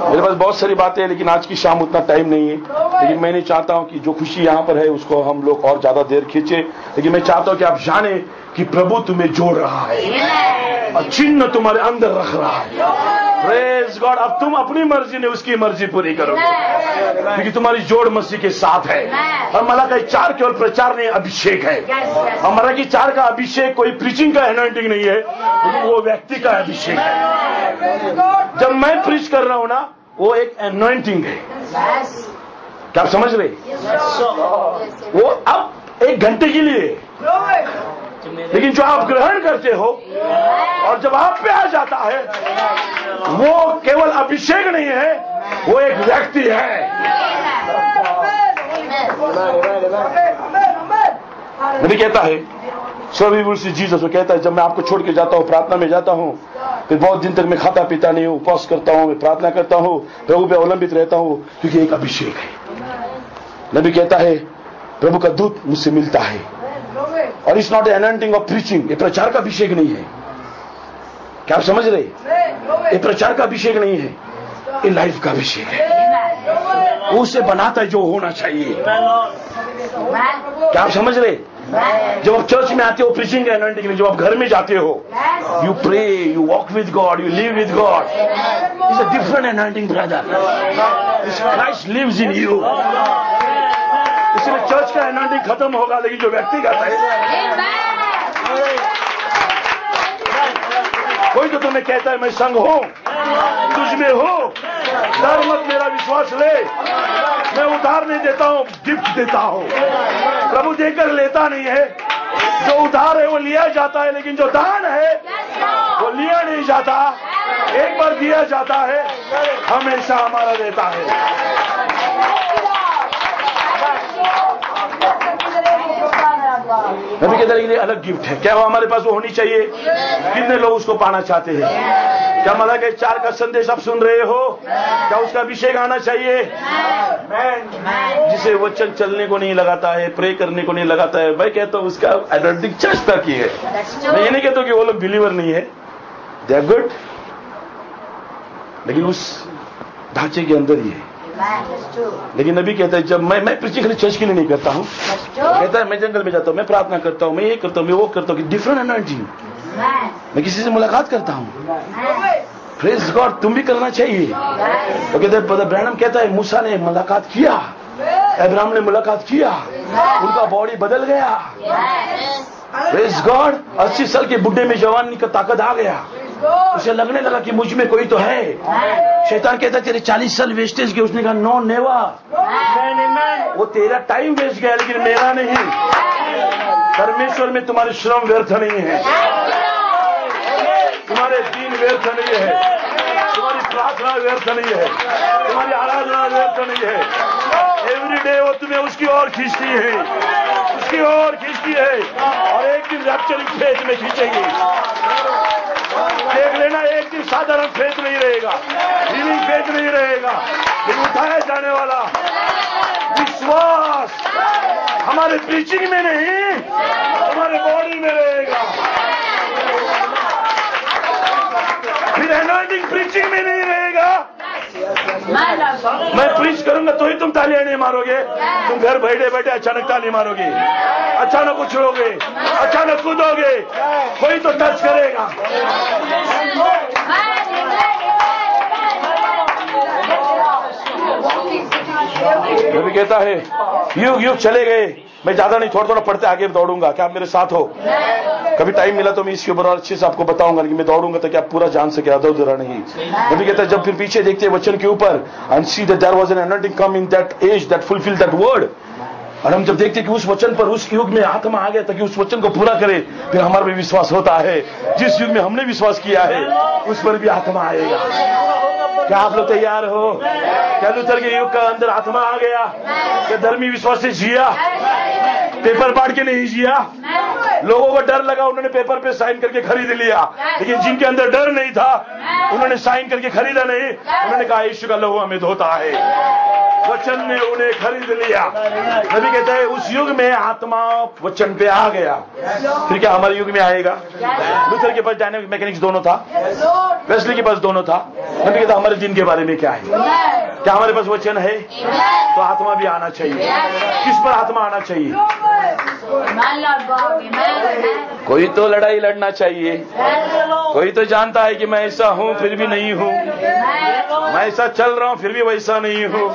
मेरे पास बहुत सारी बातें हैं, लेकिन आज की शाम उतना टाइम नहीं है। लेकिन मैं नहीं चाहता हूं कि जो खुशी यहाँ पर है उसको हम लोग और ज्यादा देर खींचे। लेकिन मैं चाहता हूं कि आप जाने कि प्रभु तुम्हें जोड़ रहा है और चिन्ह तुम्हारे अंदर रख रहा है। Praise God. अब तुम अपनी मर्जी ने उसकी मर्जी पूरी करोगे, क्योंकि तुम्हारी जोड़ मसीह के साथ है। और मलाकी 4 केवल प्रचार नहीं, अभिषेक है। और मलाकी 4 का अभिषेक कोई प्रीचिंग का एनॉइंटिंग नहीं है, लेकिन वो व्यक्ति का अभिषेक है। जब मैं प्रीच कर रहा हूं ना, वो एक एनॉइंटिंग है। क्या आप समझ रहे? वो अब 1 घंटे के लिए, लेकिन जो आप ग्रहण करते हो और जब आप पे आ जाता है, वो केवल अभिषेक नहीं है, वो एक व्यक्ति है। नबी कहता है, so we will see Jesus, वो कहता है जब मैं आपको छोड़ के जाता हूँ, प्रार्थना में जाता हूँ, फिर बहुत दिन तक मैं खाता पीता नहीं हूँ, उपवास करता हूँ, मैं प्रार्थना करता हूँ, प्रभु पे अवलंबित रहता हूँ, क्योंकि एक अभिषेक है। नबी कहता है प्रभु का दूत मुझसे मिलता है, और it's not anointing of preaching. ये प्रचार का अभिषेक नहीं है। क्या आप समझ रहे? ये प्रचार का अभिषेक नहीं है, ये लाइफ का अभिषेक है। वो उसे बनाता है जो होना चाहिए। क्या आप समझ रहे? जब आप चर्च में आते हो प्रीचिंग का एनॉइंटिंग नहीं, जब आप घर में जाते हो, you pray, you walk with God, you live with God, it's a different anointing brother. Christ lives in you. इसलिए चर्च का एनॉइंटिंग खत्म होगा, लेकिन जो व्यक्तिगत है, कोई तो तुम्हें कहता है मैं संग हूं, तुझ में हूं, डर मत, मेरा विश्वास ले, मैं उधार नहीं देता हूं, गिफ्ट देता हूं। प्रभु देकर लेता नहीं है, जो उधार है वो लिया जाता है, लेकिन जो दान है वो लिया नहीं जाता, एक बार दिया जाता है, हमेशा हमारा रहता है। नबी कहते हैं अलग गिफ्ट है। क्या वो हमारे पास वो होनी चाहिए? कितने लोग उसको पाना चाहते हैं? क्या मलाकी 4 का संदेश आप सुन रहे हो? क्या उसका अभिषेक आना चाहिए? जिसे वचन चलने को नहीं लगाता है, प्रे करने को नहीं लगाता है, मैं कहता हूँ उसका एनॉइंटिंग चर्च तक ही है। मैं ये नहीं कहता कि वो लोग बिलीवर नहीं है, दे आर गुड, लेकिन उस ढांचे के अंदर ही है। लेकिन नबी कहता है जब मैं प्रीचिंग खाली चर्च के लिए नहीं करता हूं, कहता है मैं जंगल में जाता हूं, मैं प्रार्थना करता हूं, मैं ये करता हूं, मैं वो करता हूं, डिफरेंट एनर्जी। मैं किसी से मुलाकात करता हूं। Praise God. तुम भी करना चाहिए। तो कहते हैं ब्रैनम कहता है मूसा ने मुलाकात किया, अब्राहम ने मुलाकात किया, उनका बॉडी बदल गया। Praise God. 80 साल के बुढ़े में जवानी का ताकत आ गया। उसे लगने लगा कि मुझ में कोई तो है। शैतान कहता तेरे 40 साल वेस्टेज के, उसने कहा नो नेवर, वो तेरा टाइम वेस्ट गया, लेकिन मेरा नहीं। परमेश्वर में तुम्हारे श्रम व्यर्थ नहीं है, तुम्हारे दीन व्यर्थ नहीं है, तुम्हारी प्रार्थना व्यर्थ नहीं है, तुम्हारी आराधना व्यर्थ नहीं है। एवरी डे वो तुम्हें उसकी ओर खींचती है, उसकी ओर खींचती है, और एक दिन रैप्चरिंग फेज में खींचेगी। देख लेना, एक दिन साधारण फेज नहीं रहेगा, हीलिंग फेज नहीं रहेगा, लेकिन उठाया जाने वाला विश्वास हमारे प्रीचिंग में नहीं, हमारे बॉडी में रहेगा। फिर एनॉइंटिंग प्रीचिंग में नहीं रहेगा। मैं प्रीच करूंगा तो ही तुम तालियां नहीं मारोगे, तुम घर बैठे बैठे अचानक ताली मारोगे, अचानक उछलोगे, अचानक कूदोगे, कोई तो टच करेगा। वो भी कहता है युग युग चले गए, मैं ज्यादा नहीं, थोड़ा थोड़ा पढ़ते आगे दौड़ूंगा, क्या आप मेरे साथ हो? कभी टाइम मिला तो मैं इसके ऊपर और अच्छे से आपको बताऊंगा, लेकिन मैं दौड़ूंगा तो क्या आप पूरा जान सके, अधर उधरा नहीं। वो भी कहता है जब फिर पीछे देखते वचन के ऊपर, and see that there was an anointing come in that as that fulfil that word, और हम जब देखते कि उस वचन पर उस युग में आत्मा आ गया ताकि उस वचन को पूरा करे, फिर हमारा भी विश्वास होता है जिस युग में हमने विश्वास किया है उस पर भी आत्मा आएगा। क्या आप लोग तैयार हो? क्या लूथर के युग का अंदर आत्मा आ गया? क्या धर्मी विश्वास से जिया, पेपर पाड़ के नहीं जिया? लोगों को डर लगा, उन्होंने पेपर पे साइन करके खरीद लिया। लेकिन जिनके अंदर डर नहीं था, उन्होंने साइन करके खरीदा नहीं, उन्होंने कहा यीशु का लहू हमें धोता है। वचन ने उन्हें खरीद लिया। नबी कहते हैं उस युग में आत्मा वचन पे आ गया। फिर क्या हमारे युग में आएगा? लूथर के पास डायनामिक मैकेनिक्स दोनों था, वेस्ली के पास दोनों था। नबी कहता हमारे दिन के बारे में क्या है? क्या हमारे पास वचन है? तो आत्मा भी आना चाहिए। किस पर आत्मा आना चाहिए? कोई तो लड़ाई लड़ना चाहिए। कोई तो जानता है कि मैं ऐसा हूं फिर भी नहीं हूं, मैं ऐसा चल रहा हूं फिर भी वैसा नहीं हूं,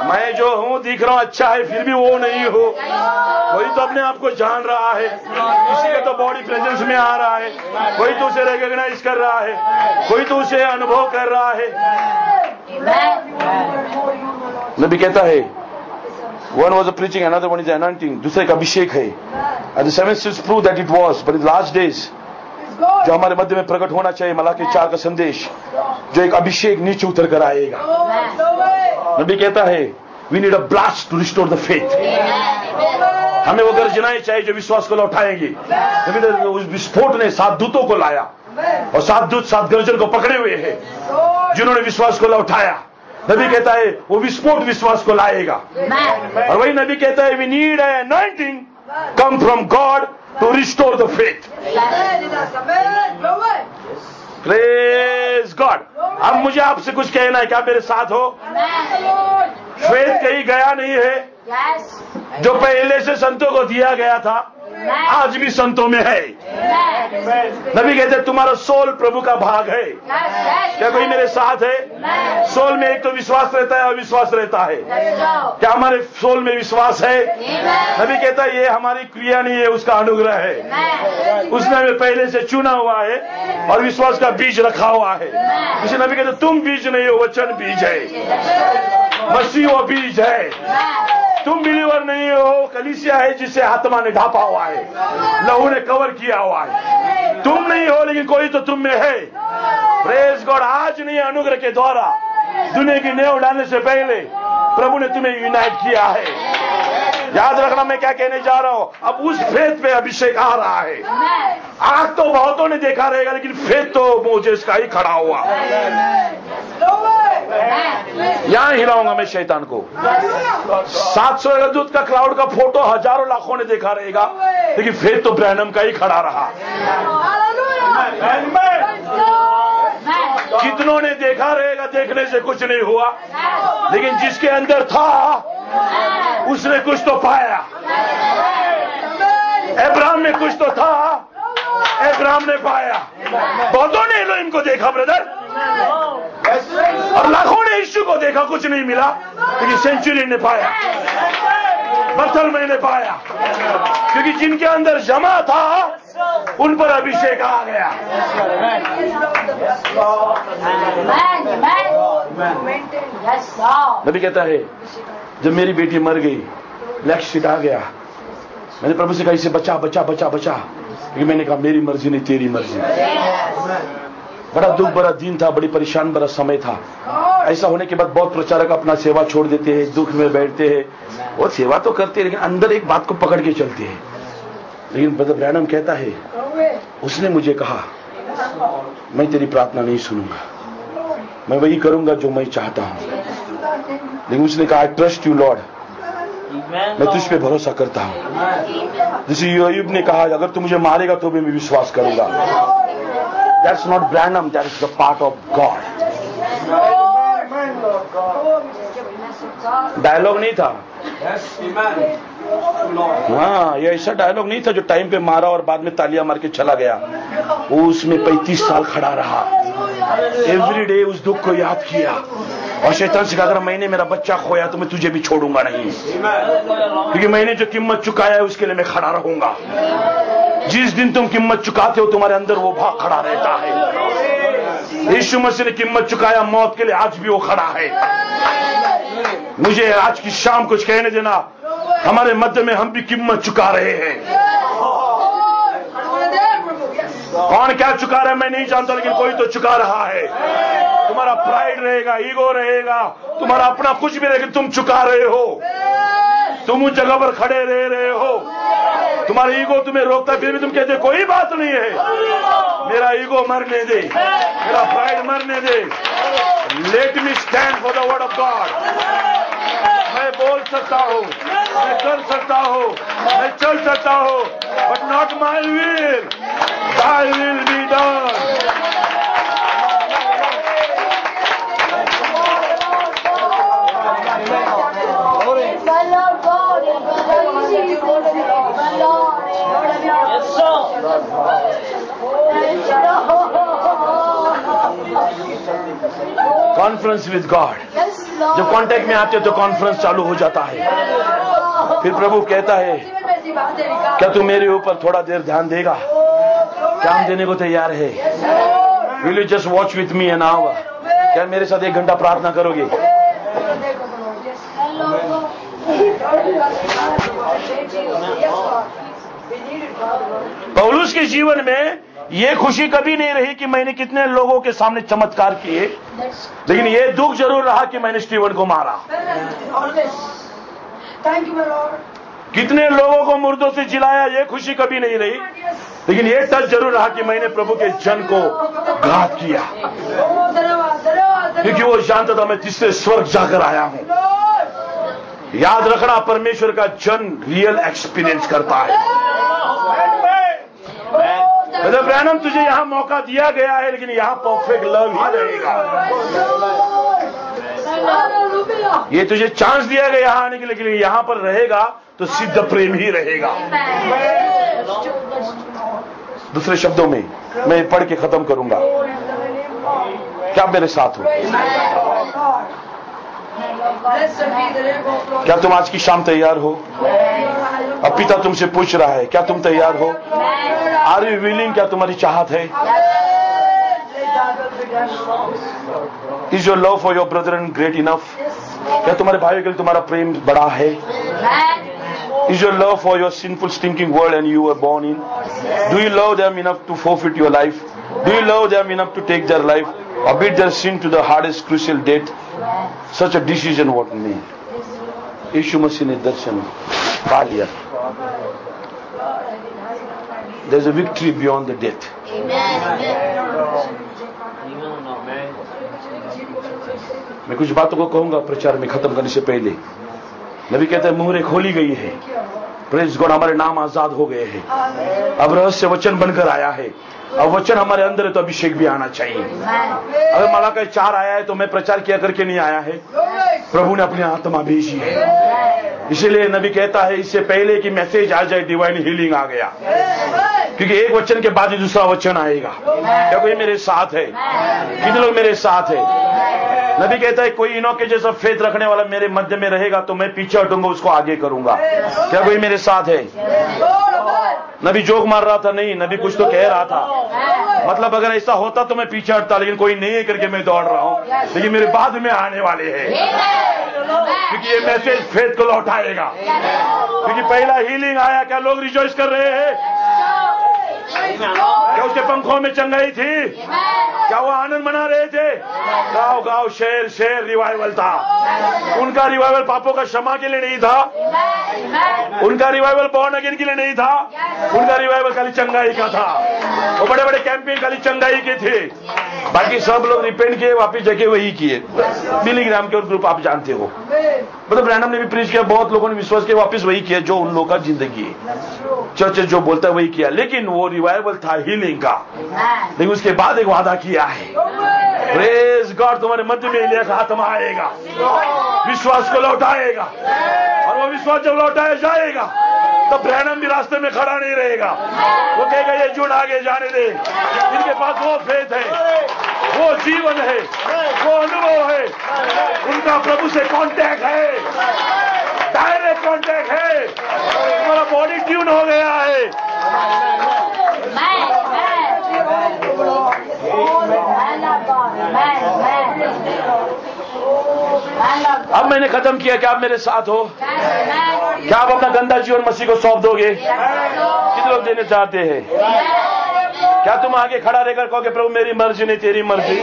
मैं जो हूं दिख रहा हूं अच्छा है फिर भी वो नहीं हो। कोई तो अपने आप को जान रहा है, किसी का तो बॉडी प्रेजेंस में आ रहा है, कोई तो उसे रिकॉग्नाइज कर रहा है, कोई तो उसे अनुभव कर रहा है। नबी कहता है one was a preaching, another one is anointing, दूसरे का अभिषेक है। and the seven seals prove that it was, but in the last days जो हमारे मध्य में प्रकट होना चाहिए, मलाकी 4 का संदेश, जो एक अभिषेक नीचे उतर कर आएगा। नबी कहता है we need a blast to restore the faith। हमें वो गर्जनाएं चाहिए जो विश्वास को लौटाएंगे। नबी कहते उस विस्फोट ने 7 दूतों को लाया और 7 दूत 7 गर्जन को पकड़े हुए हैं जिन्होंने विश्वास को लौटाया। नबी कहता है वो विस्फोट विश्वास को लाएगा। और वही नबी कहता है we need an anointing come from God to restore the faith। Praise God। अब मुझे आपसे कुछ कहना है, क्या मेरे साथ हो? फेथ कहीं गया नहीं है। जो पहले से संतों को दिया गया था आज भी संतों में है। नबी कहते तुम्हारा सोल प्रभु का भाग है। क्या कोई मेरे साथ है? सोल में एक तो विश्वास रहता है और विश्वास रहता है। क्या हमारे सोल में विश्वास है? नबी कहता है ये हमारी क्रिया नहीं है, उसका अनुग्रह है। उसने हमें पहले से चुना हुआ है और विश्वास का बीज रखा हुआ है। इसे नबी कहते तुम बीज नहीं हो, वचन बीज है, मसीह वो बीज है। तुम बिलीवर नहीं हो, कलीसिया है जिसे आत्मा ने ढापा हुआ है, लहू ने कवर किया हुआ है। तुम नहीं हो लेकिन कोई तो तुम में है। Praise God. आज नहीं, अनुग्रह के द्वारा दुनिया की नेव डालने से पहले प्रभु ने तुम्हें यूनाइट किया है। याद रखना मैं क्या कहने जा रहा हूं। अब उस फेथ पे अभिषेक आ रहा है। आग तो बहुतों ने देखा रहेगा लेकिन फेथ तो मोजेस का ही खड़ा हुआ। यहां हिलाऊंगा मैं शैतान को। 700 दूत का क्लाउड का फोटो हजारों लाखों ने देखा रहेगा लेकिन फेथ तो ब्रैनम का ही खड़ा रहा। कितनों ने देखा रहेगा, देखने से कुछ नहीं हुआ, लेकिन जिसके अंदर था उसने कुछ तो पाया। अब्राहम में कुछ तो था, अब्राहम ने पाया। बहुतों ने एलोहिम को देखा ब्रदर, और लाखों ने यीशु को देखा, कुछ नहीं मिला, लेकिन सेंचुरी ने पाया, बर्थलमय ने पाया, क्योंकि जिनके अंदर जमा था उन पर अभिषेक आ गया। नबी कहता है जब मेरी बेटी मर गई, ब्लैक शीट आ गया, मैंने प्रभु से कहा इसे बचा बचा बचा बचा, लेकिन मैंने कहा मेरी मर्जी नहीं तेरी मर्जी। बड़ा दुख भरा दिन था, बड़ी परेशान भरा समय था। ऐसा होने के बाद बहुत प्रचारक अपना सेवा छोड़ देते हैं, दुख में बैठते हैं, और सेवा तो करते हैं लेकिन अंदर एक बात को पकड़ के चलते हैं। लेकिन ब्रदर ब्रैनम कहता है उसने मुझे कहा मैं तेरी प्रार्थना नहीं सुनूंगा, मैं वही करूंगा जो मैं चाहता हूं। लेकिन उसने कहा आई ट्रस्ट यू लॉर्ड, मैं तुझ पे भरोसा करता हूं। जैसे यूब ने कहा अगर तू मुझे मारेगा तो भी मैं विश्वास करूंगा। That's not Branham, that is the part of God. Dialogue नहीं था, हाँ ये ऐसा डायलॉग नहीं था जो टाइम पे मारा और बाद में तालियां मार के चला गया। वो उसमें 35 साल खड़ा रहा, एवरी डे उस दुख को याद किया, और शैतान से कहा अगर मैंने मेरा बच्चा खोया तो मैं तुझे भी छोड़ूंगा नहीं, क्योंकि मैंने जो कीमत चुकाया है उसके लिए मैं खड़ा रहूंगा। जिस दिन तुम कीमत चुकाते हो तुम्हारे अंदर वो भाग खड़ा रहता है। यीशु मसीह ने कीमत चुकाया मौत के लिए, आज भी वो खड़ा है। मुझे आज की शाम कुछ कहने देना, हमारे मध्य में हम भी कीमत चुका रहे हैं। कौन क्या चुका रहा है मैं नहीं जानता, लेकिन कोई तो चुका रहा है। तुम्हारा प्राइड रहेगा, ईगो रहेगा, तुम्हारा अपना कुछ भी रहेगा, तुम चुका रहे हो। तुम उस जगह पर खड़े रह रहे हो। तुम्हारा ईगो तुम्हें रोकता, फिर भी तुम कहते कोई बात नहीं है, मेरा ईगो मरने दे, मेरा प्राइड मरने दे। Let me stand for the word of God. मैं बोल सकता हूं, मैं कर सकता हूं, मैं चल सकता हूं, but not my will, thy will be done। Conference with God, जब कांटेक्ट में आते हो तो कॉन्फ्रेंस चालू हो जाता है। फिर प्रभु कहता है क्या तू मेरे ऊपर थोड़ा देर ध्यान देगा? क्या हम देने को तैयार है? Will you just watch with me an hour? क्या मेरे साथ 1 घंटा प्रार्थना करोगे? पौलुस के जीवन में ये खुशी कभी नहीं रही कि मैंने कितने लोगों के सामने चमत्कार किए, लेकिन ये दुख जरूर रहा कि मैंने स्टीवन को मारा। कितने लोगों को मुर्दों से जिलाया, ये खुशी कभी नहीं रही, लेकिन ये टच जरूर रहा कि मैंने प्रभु के जन को घात किया, क्योंकि वो जानता था मैं तीसरे स्वर्ग जाकर आया हूं। याद रखना, परमेश्वर का जन रियल एक्सपीरियंस करता है। ब्रैनम तुझे यहां मौका दिया गया है, लेकिन यहां परफेक्ट लव ही रहेगा। ये तुझे चांस दिया गया यहां आने के लिए, लेकिन यहां पर रहेगा तो सिद्ध प्रेम ही रहेगा। दूसरे शब्दों में मैं पढ़ के खत्म करूंगा, क्या मेरे साथ हो? क्या तुम आज की शाम तैयार हो? अब पिता तुमसे पूछ रहा है, क्या तुम तैयार हो? Are you willing? क्या तुम्हारी चाहत है? Is your love for your brother great enough? क्या तुम्हारे भाइयों के लिए तुम्हारा प्रेम बड़ा है? Is your love for your sinful stinking world and you were born in? Do you love them enough to forfeit your life? Do you love them enough to take their life or beat their sin to the hardest crucial death? Such a decision what mean? यीशु मसीह ने दर्शन पा लिया। There's a victory beyond the death. मैं कुछ बातों को कहूंगा प्रचार में खत्म करने से पहले। नबी कहते हैं मुहरें खोली गई है, प्रेज गॉड, हमारे नाम आजाद हो गए हैं, अब रहस्य वचन बनकर आया है। अब वचन हमारे अंदर है तो अभिषेक भी आना चाहिए। अगर मलाकी 4 आया है तो मैं प्रचार किया करके नहीं आया है, प्रभु ने अपनी आत्मा भेजी है। इसीलिए नबी कहता है इससे पहले कि मैसेज आ जाए डिवाइन हीलिंग आ गया, क्योंकि एक वचन के बाद ही दूसरा वचन आएगा। क्या कोई मेरे साथ है? कितने लोग मेरे साथ है? नबी कहता है कोई इनोक के जैसा फेथ रखने वाला मेरे मध्य में रहेगा तो मैं पीछे हटूंगा, उसको आगे करूंगा। क्या कोई मेरे साथ है? नबी जोक मार रहा था? नहीं, नबी कुछ तो कह रहा था। मतलब अगर ऐसा होता तो मैं पीछे हटता, लेकिन कोई नहीं है करके मैं दौड़ रहा हूं, लेकिन मेरे बाद में आने वाले हैं, क्योंकि ये मैसेज फेथ को लौटाएगा। क्योंकि पहला हीलिंग आया, क्या लोग रिजॉइस कर रहे हैं? क्या उसके पंखों में चंगाई थी? क्या वो आनंद मना रहे थे? गाँव गाँव शहर शहर रिवाइवल था। उनका रिवाइवल पापों का क्षमा के लिए नहीं था, उनका रिवाइवल बॉर्न अगेन के लिए नहीं था, उनका रिवाइवल खाली चंगाई का था। वो बड़े बड़े कैंपेन खाली चंगाई के थे, बाकी सब लोग रिपेंट किए, वापिस जगह वही किए। बिली ग्राम के और ग्रुप आप जानते हो, मतलब ब्रैनम ने भी प्रीच किया, बहुत लोगों ने विश्वास किया, वापिस वही किया जो उन लोगों का जिंदगी है। चर्च जो बोलता है वही किया, लेकिन वो रिवाइवल था हीलिंग का। लेकिन उसके बाद एक वादा किया है, प्रेज गॉड, तुम्हारे मध्य में एलिया का आत्मा आएगा, विश्वास को लौटाएगा, और वो विश्वास जब लौटाया जाएगा तो ब्रैनम भी रास्ते में खड़ा नहीं रहेगा। वो कहेगा ये जुड़ आगे जाने दे। इनके पास वो फेथ है, वो जीवन है, वो अनुभव है, उनका प्रभु से कांटेक्ट है, डायरेक्ट कांटेक्ट है। तुम्हारा बॉडी ट्यून हो गया है। अब मैंने खत्म किया, क्या आप मेरे साथ हो? क्या आप अपना गंदा जीवन मसीह को सौंप दोगे? कितने लोग देने चाहते हैं? क्या तुम आगे खड़ा रहकर कहोगे प्रभु मेरी मर्जी नहीं तेरी मर्जी?